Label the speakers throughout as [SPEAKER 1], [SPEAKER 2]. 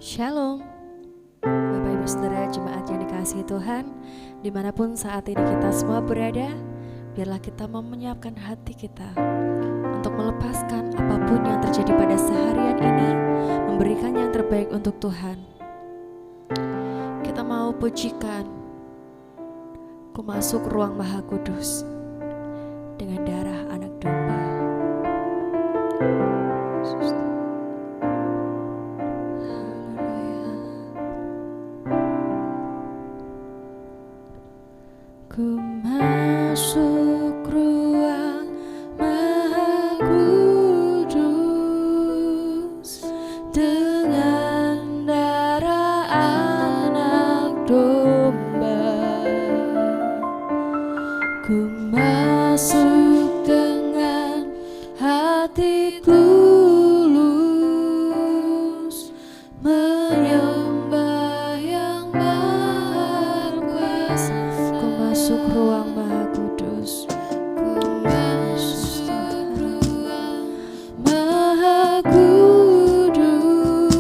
[SPEAKER 1] Shalom, Bapak Ibu Saudara Jemaat yang dikasihi Tuhan, dimanapun saat ini kita semua berada, biarlah kita mau menyiapkan hati kita untuk melepaskan apapun yang terjadi pada seharian ini, memberikan yang terbaik untuk Tuhan. Kita mau pujikan, ku masuk ruang Maha Kudus dengan darah anak domba. Ku masuk ruang Maha Kudus dengan darah anak domba. Ku masuk dengan hati tulus menyembah yang Maha Kuasa. Ku masuk ruang Maha Kudus. Ku masuk ruang Maha Kudus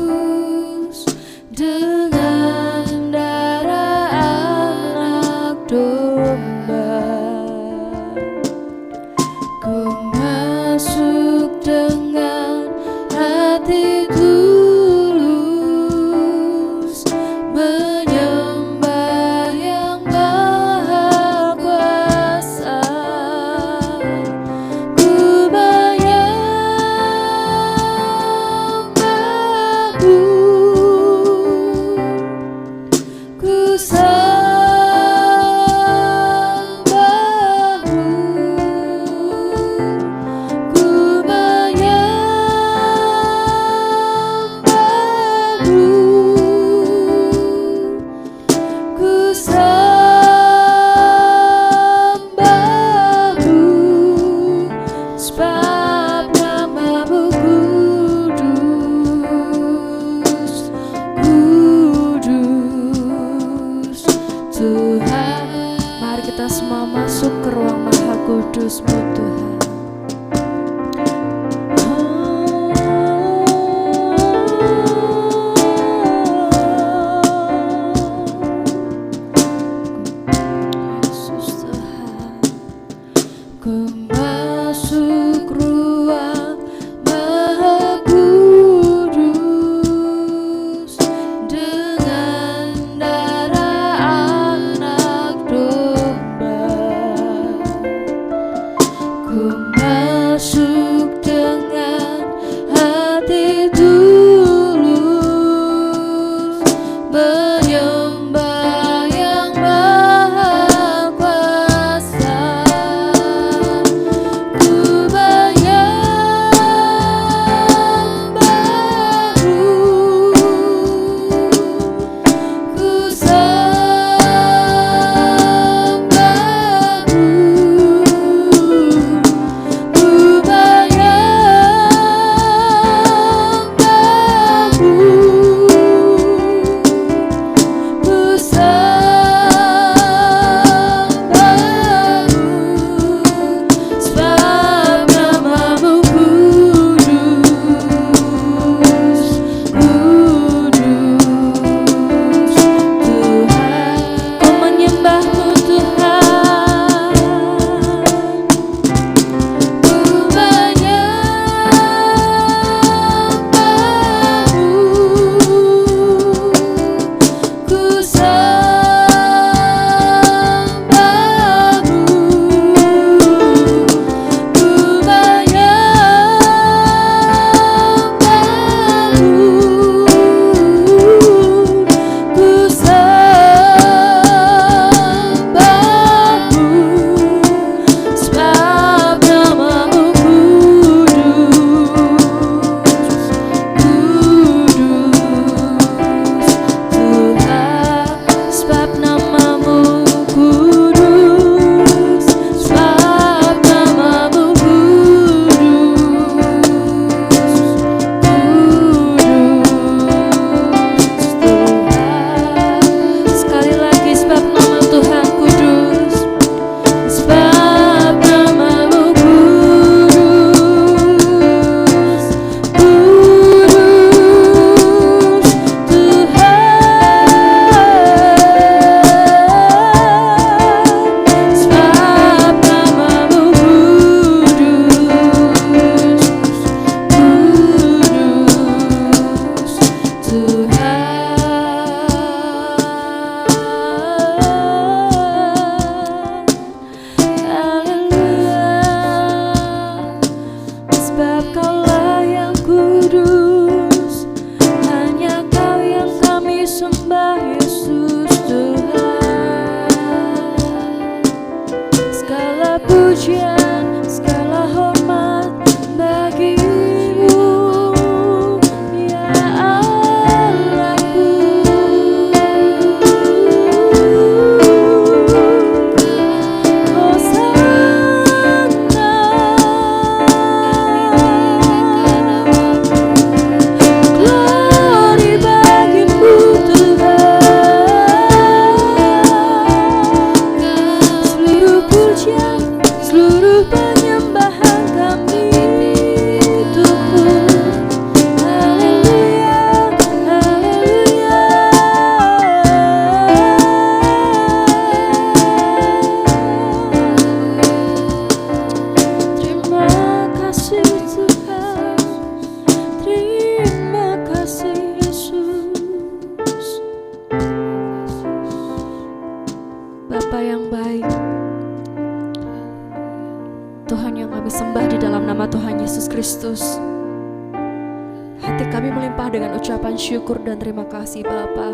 [SPEAKER 1] hati kami melimpah dengan ucapan syukur dan terima kasih Bapa.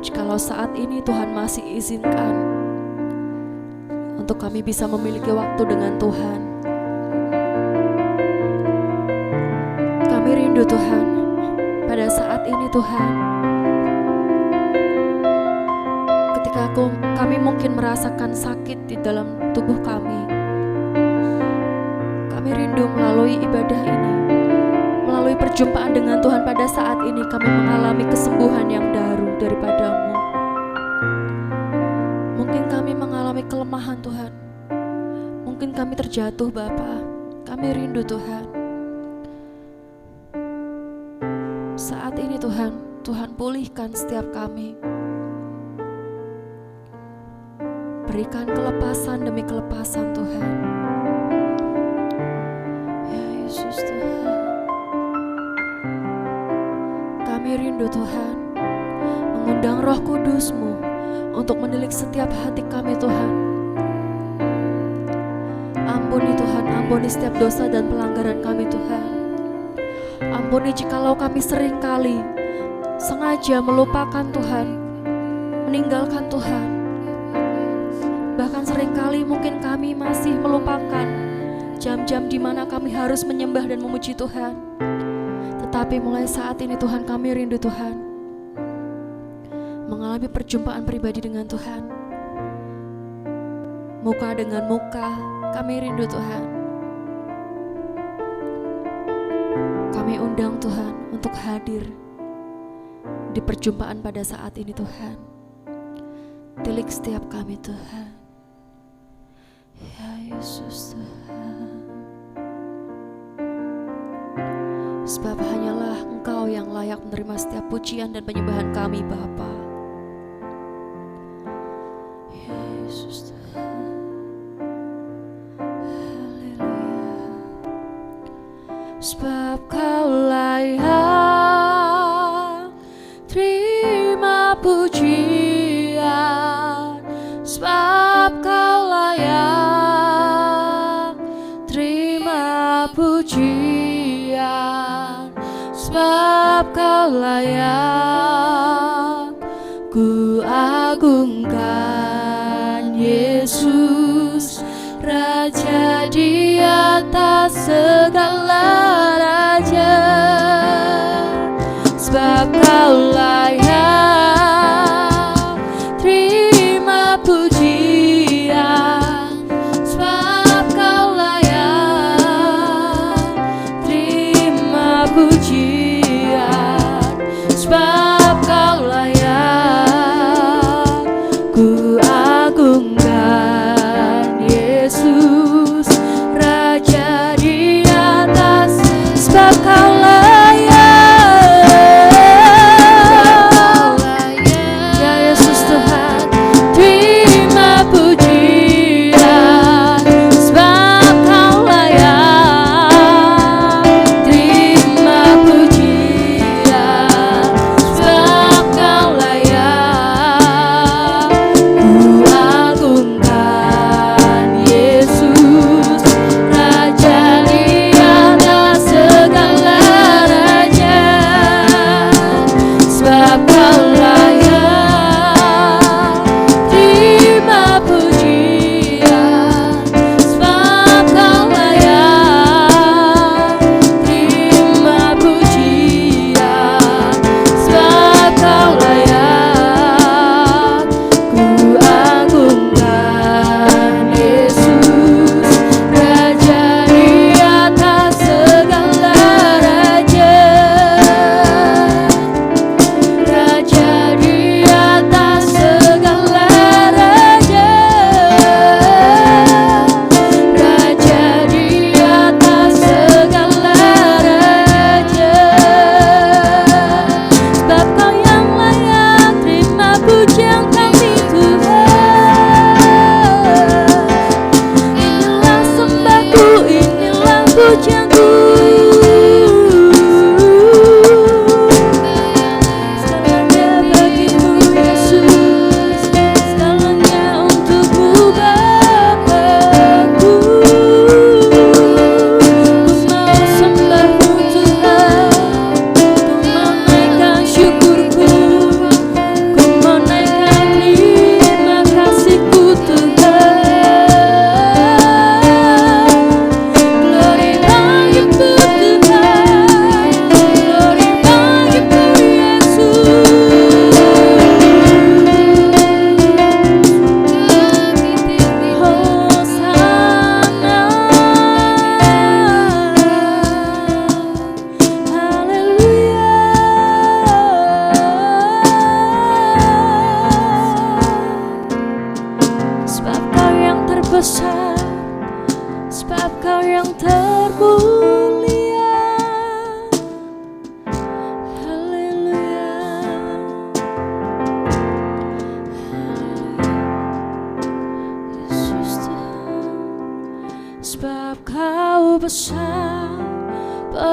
[SPEAKER 1] Jikalau saat ini Tuhan masih izinkan untuk kami bisa memiliki waktu dengan Tuhan, kami rindu Tuhan pada saat ini Tuhan, ketika kami mungkin merasakan sakit di dalam tubuh kami rindu melalui ibadah ini, melalui perjumpaan dengan Tuhan pada saat ini kami mengalami kesembuhan yang baru daripada-Mu. Mungkin kami mengalami kelemahan Tuhan, mungkin kami terjatuh Bapa, kami rindu Tuhan. Saat ini Tuhan pulihkan setiap kami. Berikan kelepasan demi kelepasan Tuhan. Ya Yesus Tuhan, kami rindu Tuhan mengundang Roh Kudus-Mu untuk menilik setiap hati kami Tuhan. Ampuni Tuhan, ampuni setiap dosa dan pelanggaran kami Tuhan. Ampuni jikalau kami seringkali sengaja melupakan Tuhan, meninggalkan Tuhan. Bahkan seringkali mungkin kami masih melupakan jam-jam di mana kami harus menyembah dan memuji Tuhan. Tetapi mulai saat ini Tuhan, kami rindu Tuhan mengalami perjumpaan pribadi dengan Tuhan, muka dengan muka. Kami rindu Tuhan. Kami undang Tuhan untuk hadir di perjumpaan pada saat ini Tuhan. Tilik setiap kami Tuhan. Ya Yesus Tuhan. Sebab hanyalah Engkau yang layak menerima setiap pujian dan penyembahan kami Bapa. Ya Yesus Tuhan. Haleluya. Sebab Kau layak terima pujian. Sebab Kau layak terima pujian. Sebab Kau layak ku agungkan Yesus, Raja di atas segala raja. Sebab Kau layak terima pujian. Sebab Kau layak terima pujian. Sebab Kau layak ku agungkan Yesus, Raja di atas. Sebab Kau layak, ya Yesus Tuhan, terima pujian. Sebab Kau layak terima pujian. Sebab Kau layak ku agungkan Yesus, Raja di atas segala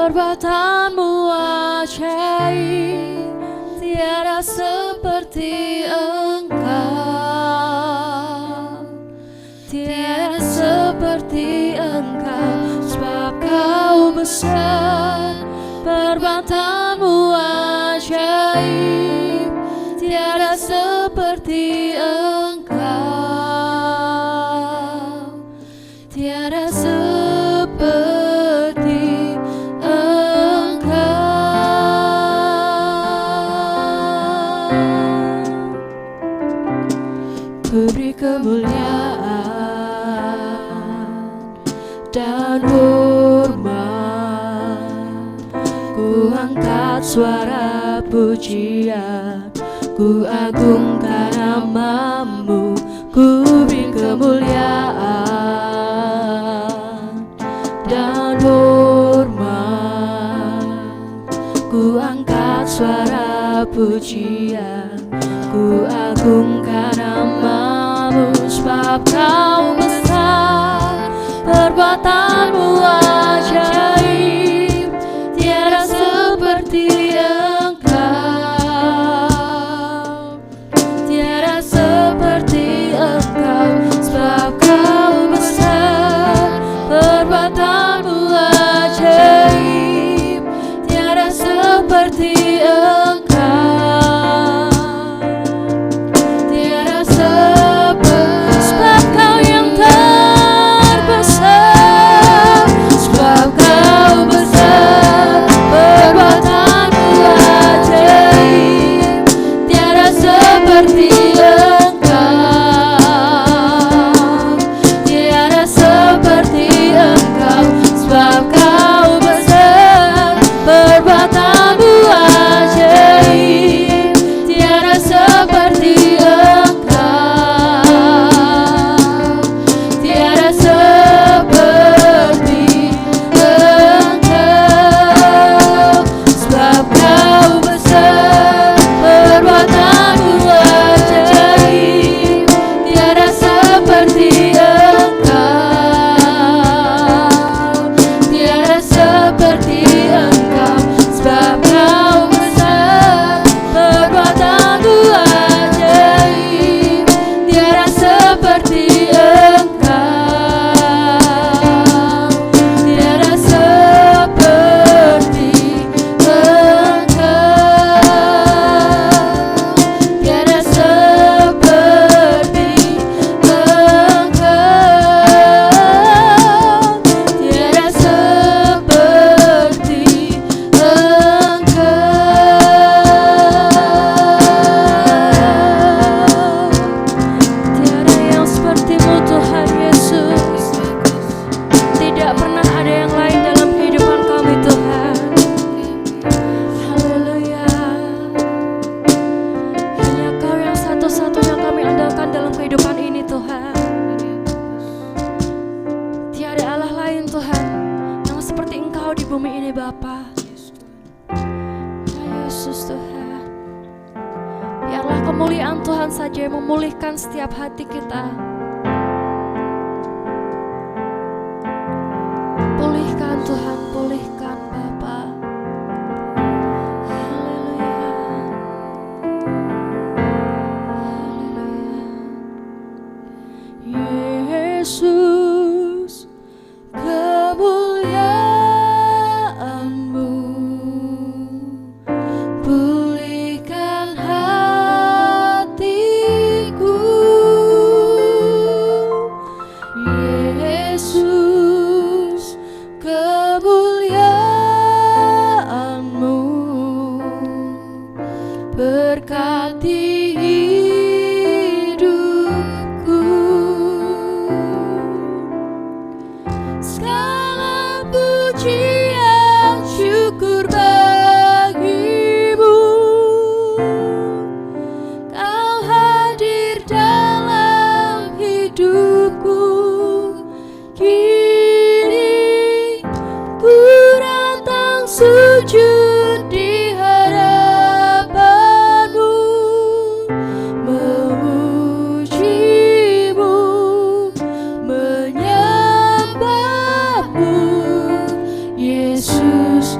[SPEAKER 1] Perbuatanmu ajaib, tiada seperti Engkau, tiada seperti Engkau, sebab Kau besar. Perbuatanmu ajaib, tiada seperti Engkau, tiada seperti Engkau. Beri kemuliaan dan hormat, ku angkat suara pujian, ku agungkan namamu. Ku beri kemuliaan dan hormat, ku angkat suara pujian, ku agungkan namamu. Sebab Kau besar, perbuatanmu ajaib, tiada seperti Engkau, tiada seperti Engkau. Sebab Kau besar, perbuatanmu ajaib, tiada seperti Engkau, tiada seperti. Sebab Kau yang terbesar, sebab Kau besar, perbuatanmu ajaib, tiada seperti Engkau, tiada seperti Engkau. Sebab Kau besar, perbuatanmu ajaib, tiada seperti Engkau, tiada seperti Engkau. Sebab Kau besar, perbuatanmu ajaib, tiada seperti Engkau, tiada seperti Engkau. Sebab Kau besar, perbuatanmu ajaib, tiada seperti Engkau, tiada seperti Engkau, tiada seperti Engkau, tiada seperti Engkau. Tiada yang seperti-Mu Tuhan Yesus. Tidak pernah ada yang lain dalam kehidupan kami Tuhan. Haleluya. Hanya Kau yang satu-satunya kami andalkan dalam kehidupan ini Tuhan. Tiada Allah lain Tuhan yang seperti Engkau di bumi ini Bapa. Ya Yesus Tuhan, biarlah kemuliaan Tuhan saja yang memulihkan setiap hati kita. Pulihkan Tuhan, pulihkan Bapa. Haleluya. Haleluya. Yesus, kemuliaan-Mu, pulihkan hatiku. Yesus, kemuliaan-Mu, berkati hidupku. Segala pujian syukur bagi-Mu, Kau hadir dalam hidupku. Kini ku datang sujud di hadapan-Mu, memuji-Mu, menyembah-Mu. Yesus,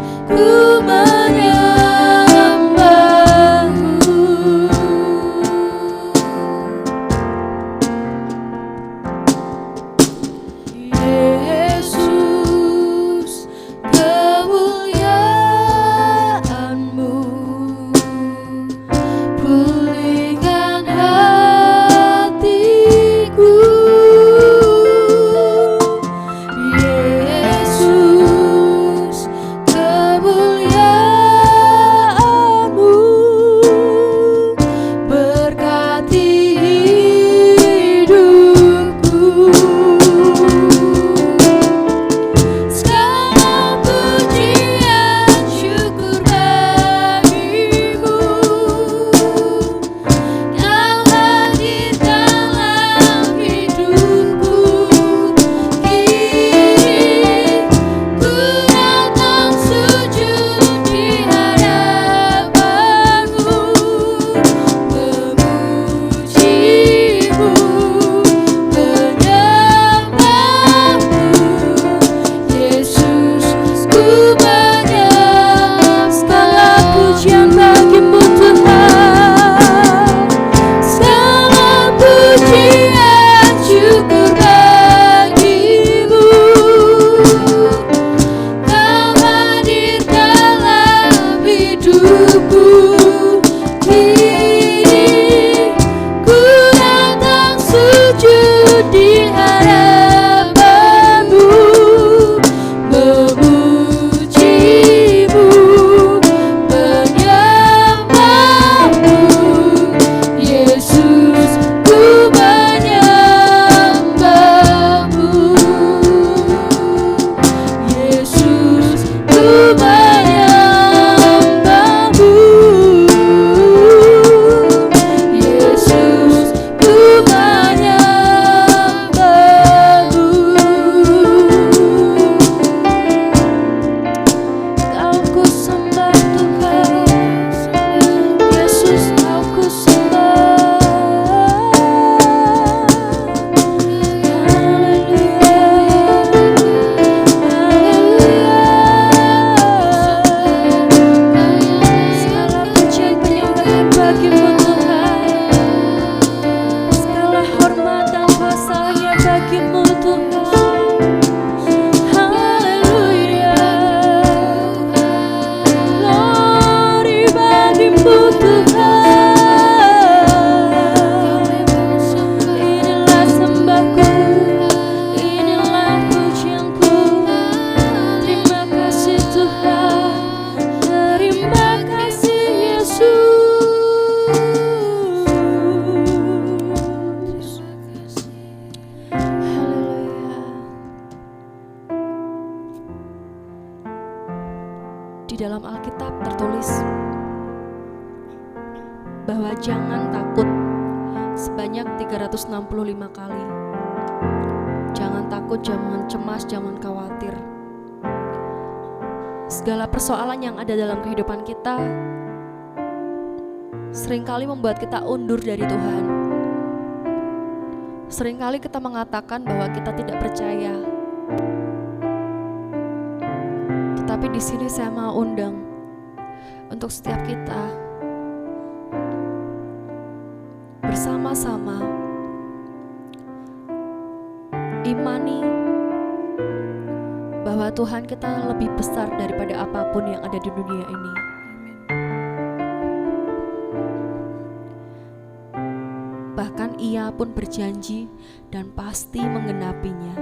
[SPEAKER 1] Di dalam Alkitab tertulis bahwa jangan takut sebanyak 365 kali. Jangan takut, jangan cemas, jangan khawatir. Segala persoalan yang ada dalam kehidupan kita seringkali membuat kita undur dari Tuhan. Seringkali kita mengatakan bahwa kita tidak percaya. Tetapi di sini saya mau undang untuk setiap kita bersama-sama imani bahwa Tuhan kita lebih besar daripada apapun yang ada di dunia ini. Bahkan Ia pun berjanji dan pasti menggenapinya.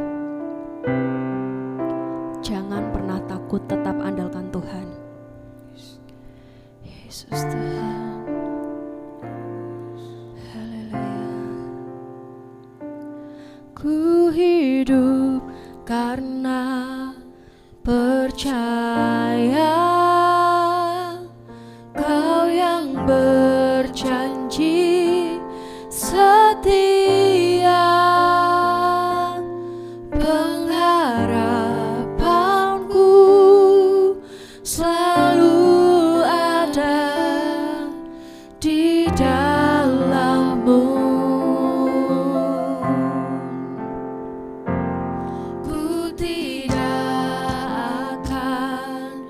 [SPEAKER 1] Jangan pernah takut, tetap andalkan Tuhan. Yesus Tuhan. Haleluya. Ku hidup karena percaya Kau yang berjanji setia, pengharapanku selalu ada di dalam-Mu. Ku tidak akan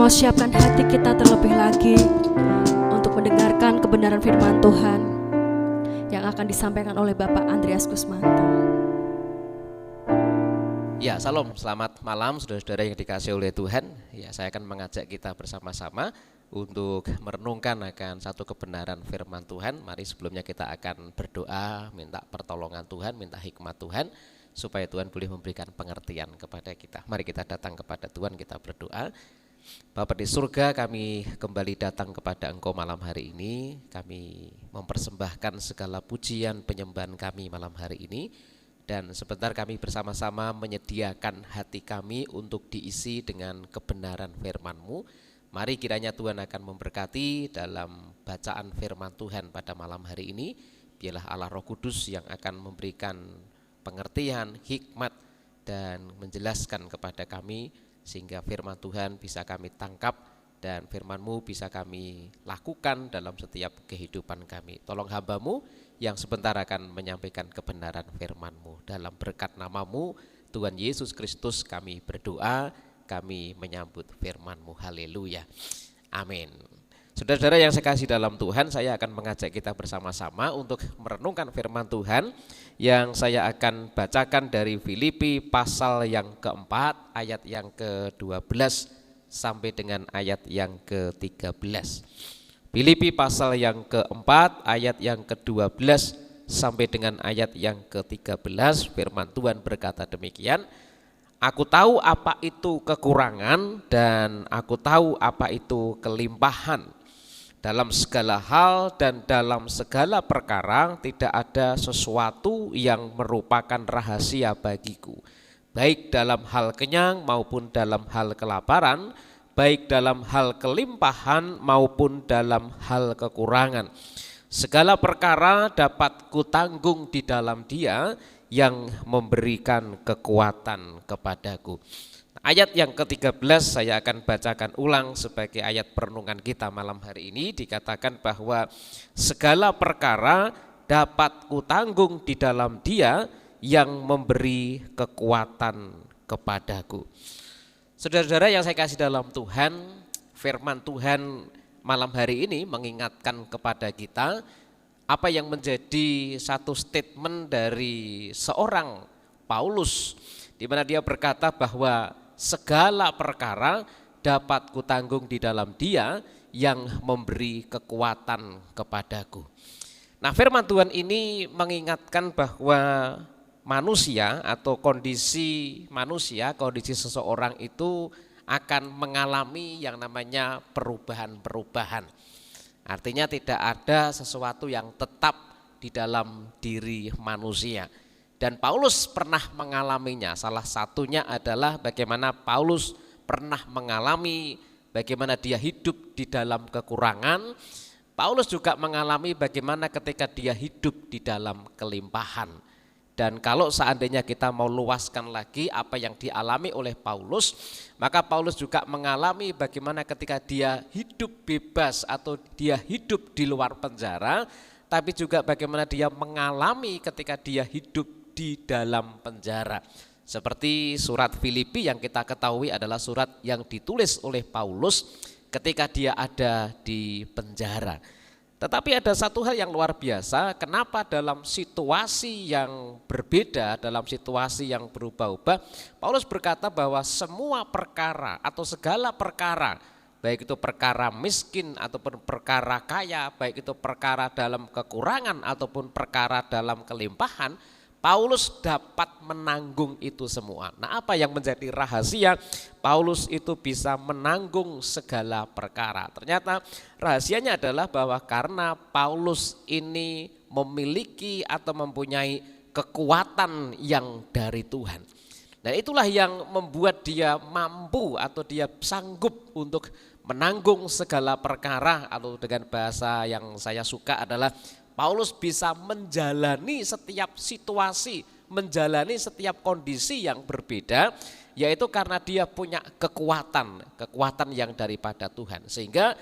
[SPEAKER 1] mau siapkan hati kita terlebih lagi untuk mendengarkan kebenaran firman Tuhan yang akan disampaikan oleh Bapak Andreas Kusmanto.
[SPEAKER 2] Ya, salam, selamat malam saudara-saudara yang dikasihi oleh Tuhan. Ya, saya akan mengajak kita bersama-sama untuk merenungkan akan satu kebenaran firman Tuhan. Mari sebelumnya kita akan berdoa, minta pertolongan Tuhan, minta hikmat Tuhan, supaya Tuhan boleh memberikan pengertian kepada kita. Mari kita datang kepada Tuhan, kita berdoa. Bapa di surga, kami kembali datang kepada Engkau malam hari ini. Kami mempersembahkan segala pujian penyembahan kami malam hari ini. Dan sebentar kami bersama-sama menyediakan hati kami untuk diisi dengan kebenaran firman-Mu. Mari kiranya Tuhan akan memberkati dalam bacaan firman Tuhan pada malam hari ini. Biarlah Allah Roh Kudus yang akan memberikan pengertian, hikmat, dan menjelaskan kepada kami sehingga firman Tuhan bisa kami tangkap dan firman-Mu bisa kami lakukan dalam setiap kehidupan kami. Tolong hamba-Mu yang sebentar akan menyampaikan kebenaran firman-Mu. Dalam berkat nama-Mu Tuhan Yesus Kristus kami berdoa, kami menyambut firman-Mu. Haleluya. Amin. Saudara-saudara yang saya kasih dalam Tuhan, saya akan mengajak kita bersama-sama untuk merenungkan firman Tuhan yang saya akan bacakan dari Filipi pasal yang keempat, ayat yang ke-12 sampai dengan ayat yang ke-13. Filipi pasal yang keempat, ayat yang ke-12 sampai dengan ayat yang ke-13, firman Tuhan berkata demikian. Aku tahu apa itu kekurangan dan aku tahu apa itu kelimpahan. Dalam segala hal dan dalam segala perkara tidak ada sesuatu yang merupakan rahasia bagiku. Baik dalam hal kenyang maupun dalam hal kelaparan, baik dalam hal kelimpahan maupun dalam hal kekurangan. Segala perkara dapat kutanggung di dalam Dia yang memberikan kekuatan kepadaku. Ayat yang ke-13 saya akan bacakan ulang sebagai ayat perenungan kita malam hari ini. Dikatakan bahwa segala perkara dapat kutanggung di dalam Dia yang memberi kekuatan kepadaku. Saudara-saudara yang saya kasih dalam Tuhan, firman Tuhan malam hari ini mengingatkan kepada kita apa yang menjadi satu statement dari seorang Paulus, di mana dia berkata bahwa segala perkara dapat kutanggung di dalam Dia yang memberi kekuatan kepadaku. Nah, firman Tuhan ini mengingatkan bahwa manusia atau kondisi manusia, kondisi seseorang itu akan mengalami yang namanya perubahan-perubahan. Artinya tidak ada sesuatu yang tetap di dalam diri manusia. Dan Paulus pernah mengalaminya. Salah satunya adalah bagaimana Paulus pernah mengalami bagaimana dia hidup di dalam kekurangan. Paulus juga mengalami bagaimana ketika dia hidup di dalam kelimpahan. Dan kalau seandainya kita mau luaskan lagi apa yang dialami oleh Paulus, maka Paulus juga mengalami bagaimana ketika dia hidup bebas atau dia hidup di luar penjara, tapi juga bagaimana dia mengalami ketika dia hidup di dalam penjara. Seperti surat Filipi yang kita ketahui adalah surat yang ditulis oleh Paulus ketika dia ada di penjara. Tetapi ada satu hal yang luar biasa, kenapa dalam situasi yang berbeda, dalam situasi yang berubah-ubah, Paulus berkata bahwa semua perkara atau segala perkara, baik itu perkara miskin ataupun perkara kaya, baik itu perkara dalam kekurangan ataupun perkara dalam kelimpahan, Paulus dapat menanggung itu semua. Nah, apa yang menjadi rahasia Paulus itu bisa menanggung segala perkara? Ternyata rahasianya adalah bahwa karena Paulus ini memiliki atau mempunyai kekuatan yang dari Tuhan. Dan itulah yang membuat dia mampu atau dia sanggup untuk menanggung segala perkara, atau dengan bahasa yang saya suka adalah Paulus bisa menjalani setiap situasi, menjalani setiap kondisi yang berbeda, yaitu karena dia punya kekuatan yang daripada Tuhan. Sehingga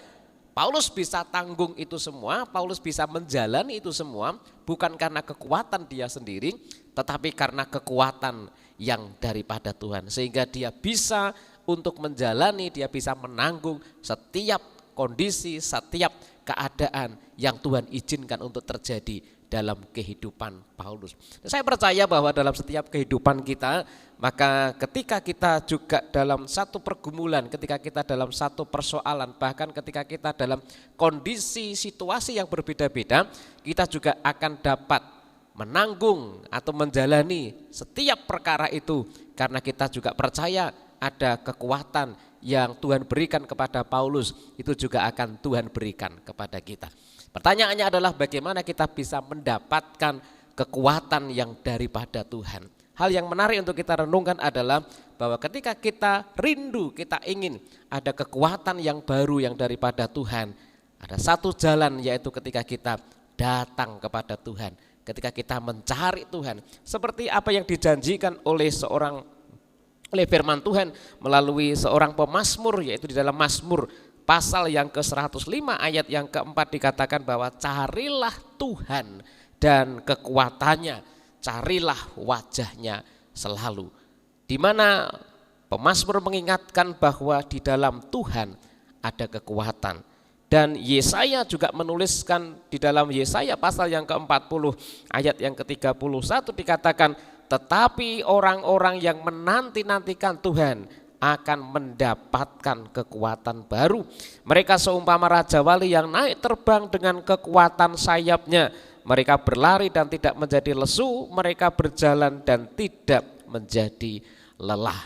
[SPEAKER 2] Paulus bisa tanggung itu semua, Paulus bisa menjalani itu semua bukan karena kekuatan dia sendiri, tetapi karena kekuatan yang daripada Tuhan. Sehingga dia bisa untuk menjalani, dia bisa menanggung setiap kondisi, setiap keadaan yang Tuhan izinkan untuk terjadi dalam kehidupan Paulus. Saya percaya bahwa dalam setiap kehidupan kita, maka ketika kita juga dalam satu pergumulan, ketika kita dalam satu persoalan, bahkan ketika kita dalam kondisi situasi yang berbeda-beda, kita juga akan dapat menanggung atau menjalani setiap perkara itu, karena kita juga percaya ada kekuatan yang Tuhan berikan kepada Paulus, itu juga akan Tuhan berikan kepada kita. Pertanyaannya adalah bagaimana kita bisa mendapatkan kekuatan yang daripada Tuhan. Hal yang menarik untuk kita renungkan adalah bahwa ketika kita rindu, kita ingin ada kekuatan yang baru yang daripada Tuhan, ada satu jalan, yaitu ketika kita datang kepada Tuhan, ketika kita mencari Tuhan, seperti apa yang dijanjikan oleh firman Tuhan melalui seorang pemazmur, yaitu di dalam Mazmur pasal yang ke-105 ayat yang keempat dikatakan bahwa carilah Tuhan dan kekuatannya, carilah wajahnya selalu. Di mana pemazmur mengingatkan bahwa di dalam Tuhan ada kekuatan. Dan Yesaya juga menuliskan di dalam Yesaya pasal yang ke-40 ayat yang ke-31 dikatakan, tetapi orang-orang yang menanti-nantikan Tuhan akan mendapatkan kekuatan baru. Mereka seumpama raja wali yang naik terbang dengan kekuatan sayapnya. Mereka berlari dan tidak menjadi lesu, mereka berjalan dan tidak menjadi lelah.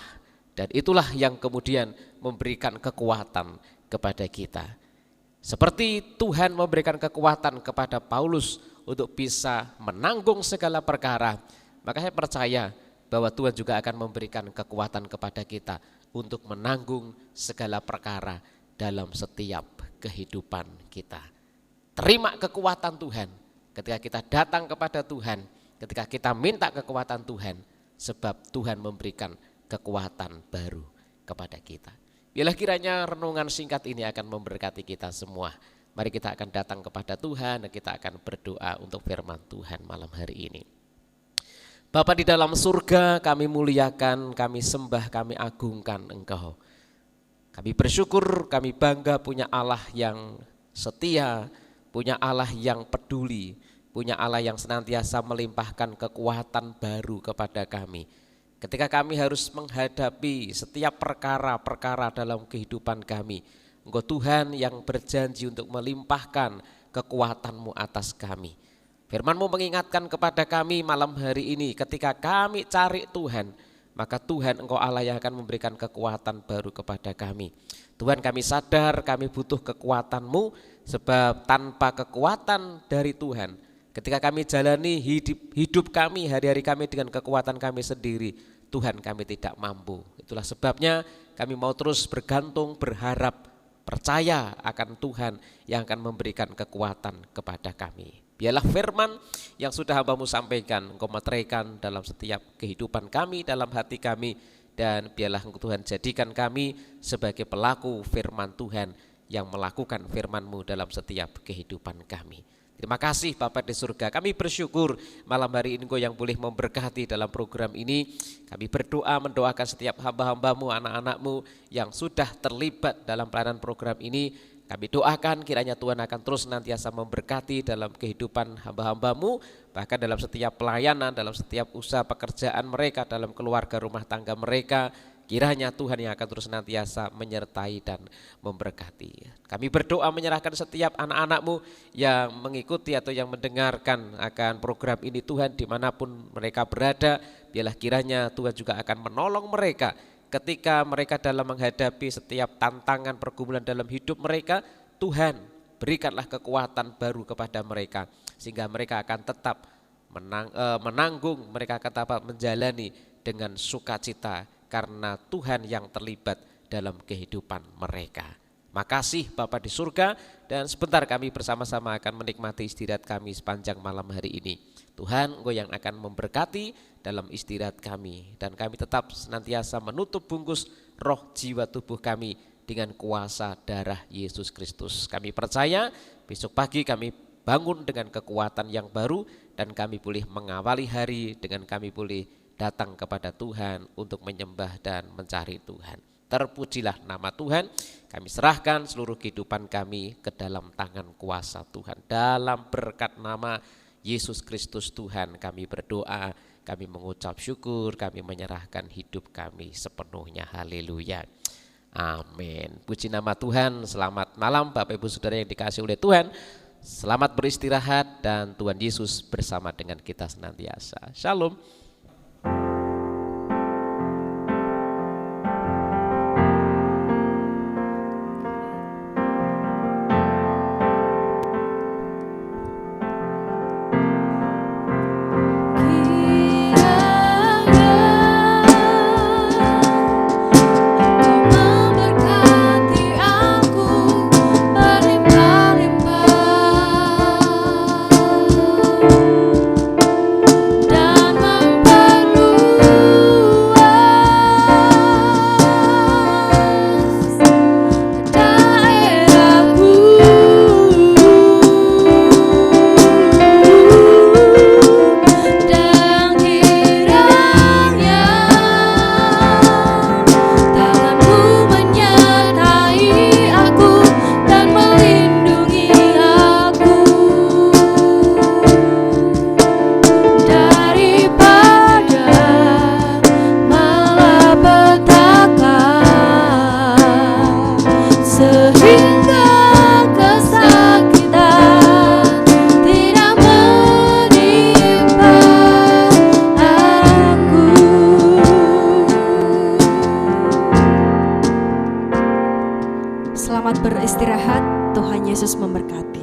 [SPEAKER 2] Dan itulah yang kemudian memberikan kekuatan kepada kita. Seperti Tuhan memberikan kekuatan kepada Paulus untuk bisa menanggung segala perkara, maka saya percaya bahwa Tuhan juga akan memberikan kekuatan kepada kita untuk menanggung segala perkara dalam setiap kehidupan kita. Terima kekuatan Tuhan ketika kita datang kepada Tuhan, ketika kita minta kekuatan Tuhan, sebab Tuhan memberikan kekuatan baru kepada kita. Biarlah kiranya renungan singkat ini akan memberkati kita semua. Mari kita akan datang kepada Tuhan dan kita akan berdoa untuk firman Tuhan malam hari ini. Bapa di dalam surga, kami muliakan, kami sembah, kami agungkan Engkau. Kami bersyukur, kami bangga punya Allah yang setia, punya Allah yang peduli, punya Allah yang senantiasa melimpahkan kekuatan baru kepada kami. Ketika kami harus menghadapi setiap perkara-perkara dalam kehidupan kami, Engkau Tuhan yang berjanji untuk melimpahkan kekuatan-Mu atas kami. Firman-Mu mengingatkan kepada kami malam hari ini, ketika kami cari Tuhan, maka Tuhan Engkau Allah yang akan memberikan kekuatan baru kepada kami. Tuhan, kami sadar kami butuh kekuatan-Mu, sebab tanpa kekuatan dari Tuhan, ketika kami jalani hidup kami, hari-hari kami dengan kekuatan kami sendiri, Tuhan kami tidak mampu. Itulah sebabnya kami mau terus bergantung, berharap, percaya akan Tuhan yang akan memberikan kekuatan kepada kami. Biarlah firman yang sudah hamba-Mu sampaikan, Engkau meteraikan dalam setiap kehidupan kami, dalam hati kami, dan biarlah Engkau Tuhan jadikan kami sebagai pelaku firman Tuhan yang melakukan firman-Mu dalam setiap kehidupan kami. Terima kasih Bapa di surga, kami bersyukur malam hari ini Engkau yang boleh memberkati dalam program ini. Kami berdoa mendoakan setiap hamba-hamba-Mu, anak-anak-Mu yang sudah terlibat dalam pelayanan program ini. Kami doakan kiranya Tuhan akan terus senantiasa memberkati dalam kehidupan hamba-hamba-Mu, bahkan dalam setiap pelayanan, dalam setiap usaha pekerjaan mereka, dalam keluarga rumah tangga mereka. Kiranya Tuhan yang akan terus senantiasa menyertai dan memberkati. Kami berdoa menyerahkan setiap anak-anak-Mu yang mengikuti atau yang mendengarkan akan program ini Tuhan, dimanapun mereka berada, biarlah kiranya Tuhan juga akan menolong mereka ketika mereka dalam menghadapi setiap tantangan pergumulan dalam hidup mereka. Tuhan, berikanlah kekuatan baru kepada mereka, sehingga mereka akan tetap menanggung, mereka akan tetap menjalani dengan sukacita, karena Tuhan yang terlibat dalam kehidupan mereka. Makasih Bapa di surga, dan sebentar kami bersama-sama akan menikmati istirahat kami sepanjang malam hari ini. Tuhan, Engkau yang akan memberkati dalam istirahat kami, dan kami tetap senantiasa menutup bungkus roh, jiwa, tubuh kami dengan kuasa darah Yesus Kristus. Kami percaya besok pagi kami bangun dengan kekuatan yang baru, dan kami boleh mengawali hari dengan kami boleh datang kepada Tuhan untuk menyembah dan mencari Tuhan. Terpujilah nama Tuhan. Kami serahkan seluruh kehidupan kami ke dalam tangan kuasa Tuhan. Dalam berkat nama Yesus Kristus Tuhan kami berdoa, kami mengucap syukur, kami menyerahkan hidup kami sepenuhnya. Haleluya. Amin. Puji nama Tuhan. Selamat malam Bapak Ibu Saudara yang dikasihi oleh Tuhan. Selamat beristirahat dan Tuhan Yesus bersama dengan kita senantiasa. Shalom.
[SPEAKER 1] Selamat beristirahat, Tuhan Yesus memberkati.